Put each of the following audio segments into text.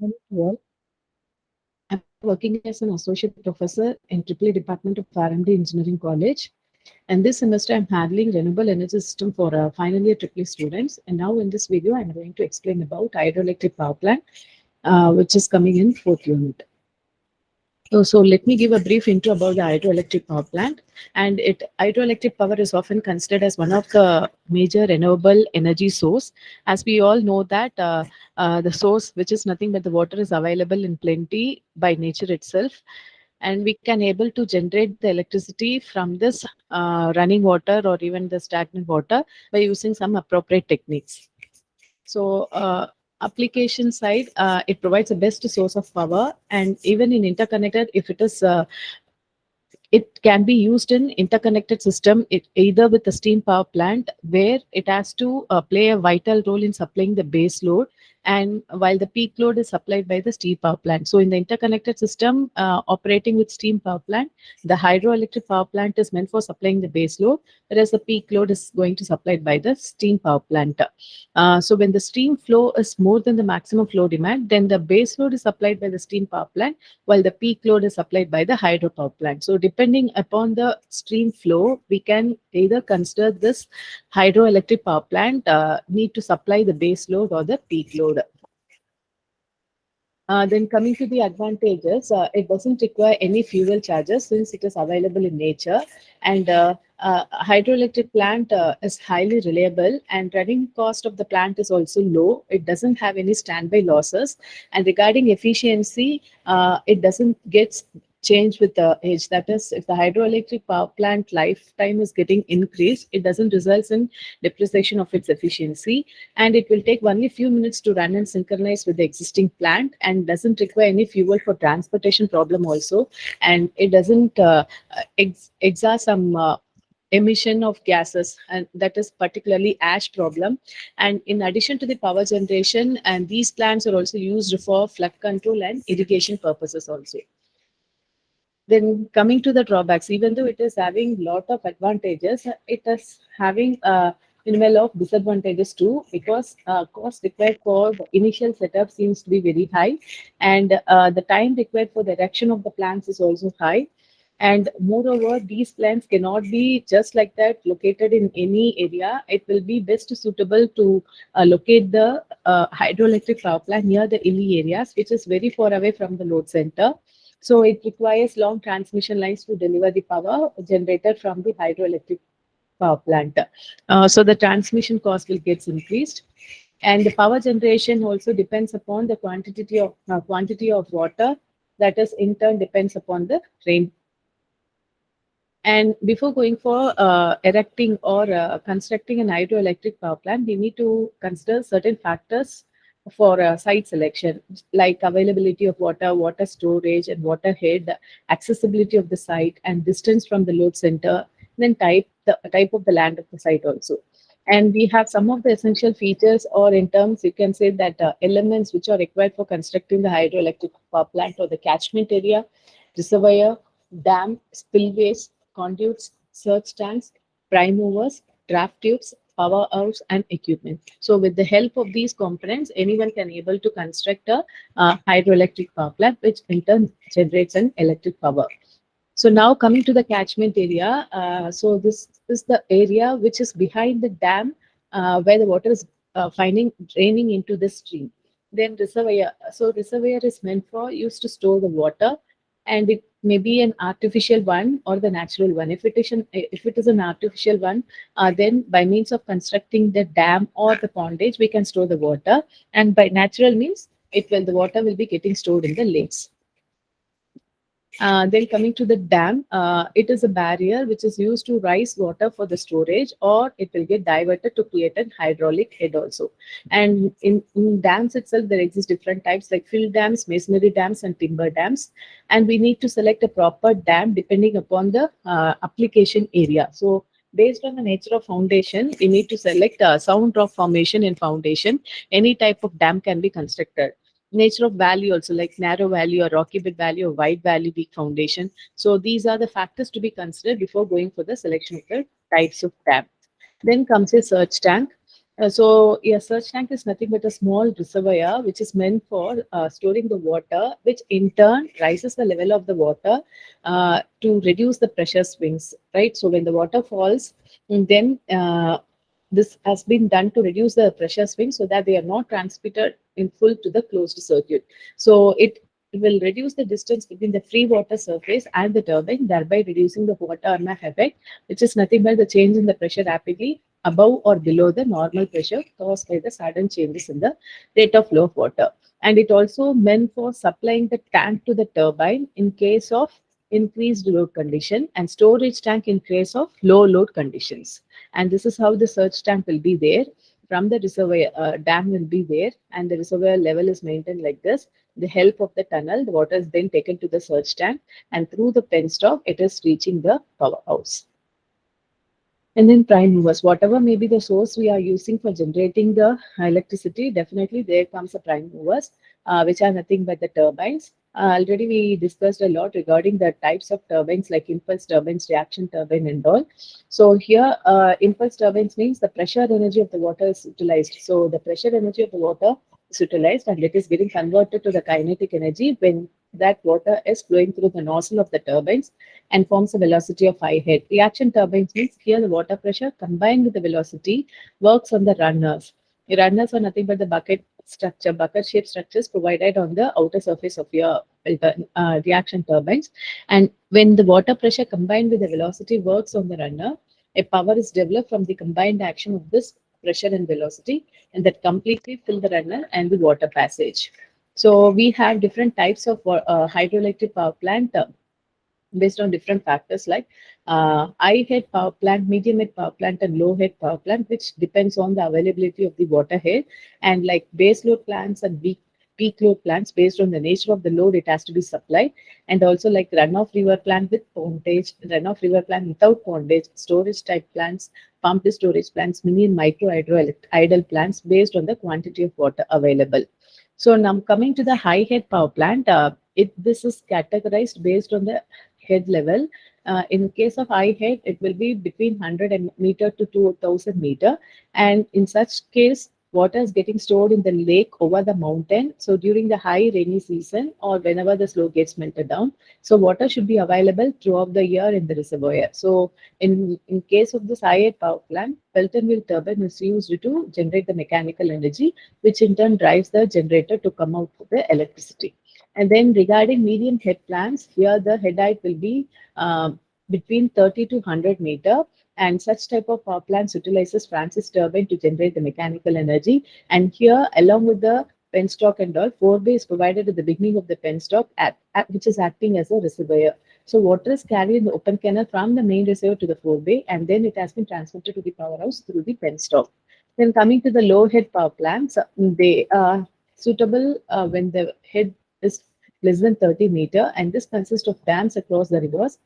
Hello to all. I'm working as an associate professor in Triple Department of R&D Engineering College. And this semester, I'm handling renewable energy system for final year Triple students. And now in this video, I'm going to explain about hydroelectric power plant, which is coming in fourth unit. So let me give a brief intro about the hydroelectric power plant. And hydroelectric power is often considered as one of the major renewable energy source. As we all know that the source, which is nothing but the water, is available in plenty by nature itself, and we can able to generate the electricity from this running water or even the stagnant water by using some appropriate techniques. So, application side, it provides the best source of power, and even in interconnected, if it is it can be used in interconnected system, either with the steam power plant where it has to play a vital role in supplying the base load, and while the peak load is supplied by the steam power plant. So in the interconnected system operating with steam power plant, the hydroelectric power plant is meant for supplying the base load, whereas the peak load is going to supplied by the steam power plant. So when the stream flow is more than the maximum flow demand, then the base load is supplied by the steam power plant, while the peak load is supplied by the hydropower plant. So depending upon the stream flow, we can either consider this hydroelectric power plant need to supply the base load or the peak load. Then coming to the advantages, it doesn't require any fuel charges since it is available in nature, and hydroelectric plant is highly reliable, and running cost of the plant is also low. It doesn't have any standby losses, and regarding efficiency, it doesn't get changed with the age. That is, if the hydroelectric power plant lifetime is getting increased, it doesn't result in depreciation of its efficiency, and it will take only few minutes to run and synchronize with the existing plant, and doesn't require any fuel for transportation problem also, and it doesn't exhaust some emission of gases, and that is particularly ash problem. And in addition to the power generation, and these plants are also used for flood control and irrigation purposes also. Then coming to the drawbacks, even though it is having lot of advantages, it is having a minimal of disadvantages too, because cost required for the initial setup seems to be very high, and the time required for the erection of the plants is also high. And moreover, these plants cannot be just like that located in any area. It will be best suitable to locate the hydroelectric power plant near the hilly areas, which is very far away from the load center. So it requires long transmission lines to deliver the power generated from the hydroelectric power plant. So the transmission cost will get increased, and the power generation also depends upon the quantity of water, that is in turn depends upon the rain. And before going for erecting or constructing an hydroelectric power plant, we need to consider certain factors for site selection, like availability of water, water storage, and water head, accessibility of the site, and distance from the load center, then the type of the land of the site also. And we have some of the essential features, or in terms, you can say that elements which are required for constructing the hydroelectric power plant, or the catchment area, reservoir, dam, spillways, conduits, surge tanks, prime movers, draft tubes, power house, and equipment. So with the help of these components, anyone can able to construct a hydroelectric power plant, which in turn generates an electric power. So now coming to the catchment area, so this is the area which is behind the dam, where the water is finding draining into the stream. Then reservoir. So reservoir is meant for used to store the water, and it may be an artificial one or the natural one. If it is an artificial one, then by means of constructing the dam or the pondage, we can store the water, and by natural means, the water will be getting stored in the lakes. Then coming to the dam, it is a barrier which is used to rise water for the storage, or it will get diverted to create an hydraulic head also. And in dams itself, there exist different types like fill dams, masonry dams, and timber dams. And we need to select a proper dam depending upon the application area. So based on the nature of foundation, we need to select a sound rock formation in foundation. Any type of dam can be constructed. Nature of valley also, like narrow valley or rocky bed valley or wide valley, weak foundation. So these are the factors to be considered before going for the selection of the types of dam. Then comes a surge tank. So a surge tank is nothing but a small reservoir which is meant for storing the water, which in turn rises the level of the water to reduce the pressure swings, right? So when the water falls, then this has been done to reduce the pressure swing so that they are not transmitted in full to the closed circuit. So it will reduce the distance between the free water surface and the turbine, thereby reducing the watermark effect, which is nothing but the change in the pressure rapidly above or below the normal pressure caused by the sudden changes in the rate of flow of water. And it also meant for supplying the tank to the turbine in case of increased load condition and storage tank in case of low load conditions. And this is how the surge tank will be there. From the reservoir, dam will be there, and the reservoir level is maintained like this. The help of the tunnel, the water is then taken to the surge tank, and through the penstock, it is reaching the powerhouse. And then prime movers, whatever may be the source we are using for generating the electricity, definitely there comes the prime movers, which are nothing but the turbines. Already we discussed a lot regarding the types of turbines like impulse turbines, reaction turbine and all. So here impulse turbines means the pressure energy of the water is utilized. So the pressure energy of the water is utilized and it is getting converted to the kinetic energy when that water is flowing through the nozzle of the turbines and forms a velocity of high head. Reaction turbines means here the water pressure combined with the velocity works on the runners. The runners are nothing but the bucket shaped structures provided on the outer surface of your reaction turbines. And when the water pressure combined with the velocity works on the runner, a power is developed from the combined action of this pressure and velocity, and that completely fill the runner and the water passage. So we have different types of hydroelectric power plant based on different factors like high head power plant, medium head power plant, and low head power plant, which depends on the availability of the water head. And like base load plants and peak load plants, based on the nature of the load, it has to be supplied. And also like runoff river plant with pondage, runoff river plant without pondage, storage type plants, pumped storage plants, mini and micro idle plants based on the quantity of water available. So now coming to the high head power plant, this is categorized based on the head level. In case of high head, it will be between 100 meter to 2000 meter. And in such case, water is getting stored in the lake over the mountain. So during the high rainy season or whenever the slope gets melted down, so water should be available throughout the year in the reservoir. So in case of this high head power plant, Pelton wheel turbine is used to generate the mechanical energy, which in turn drives the generator to come out with the electricity. And then regarding medium head plants, here the head height will be between 30 to 100 meter. And such type of power plants utilizes Francis turbine to generate the mechanical energy. And here, along with the penstock and all, 4-bay is provided at the beginning of the penstock, which is acting as a reservoir. So water is carried in the open canal from the main reservoir to the 4-bay, and then it has been transmitted to the powerhouse through the penstock. Then coming to the low head power plants, they are suitable when the head is less than 30 meter, and this consists of dams across the rivers.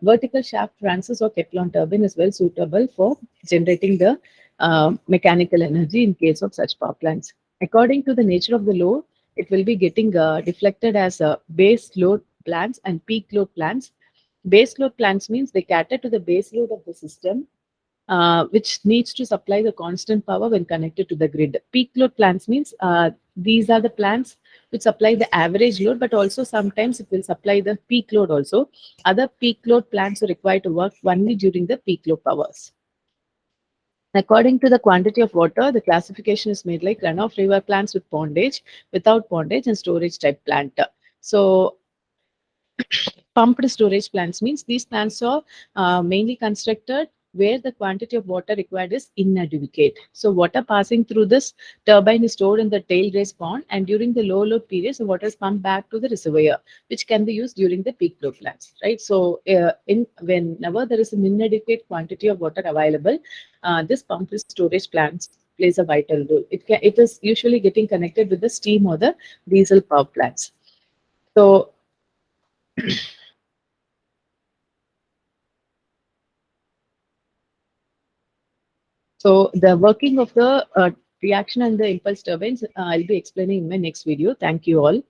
Vertical shaft Francis or Teflon turbine is well suitable for generating the mechanical energy in case of such power plants. According to the nature of the load, it will be getting deflected as base load plants and peak load plants. Base load plants means they cater to the base load of the system, which needs to supply the constant power when connected to the grid. Peak load plants means these are the plants which supply the average load, but also sometimes it will supply the peak load also. Other peak load plants are required to work only during the peak load powers. According to the quantity of water, the classification is made like runoff river plants with pondage, without pondage, and storage type plant. So pumped storage plants means these plants are mainly constructed where the quantity of water required is inadequate. So water passing through this turbine is stored in the tail race pond, and during the low load periods, the water is pumped back to the reservoir, which can be used during the peak load plants, right? So in whenever there is an inadequate quantity of water available, this pumped storage plants plays a vital role. It is usually getting connected with the steam or the diesel power plants. So So the working of the reaction and the impulse turbines, I'll be explaining in my next video. Thank you all.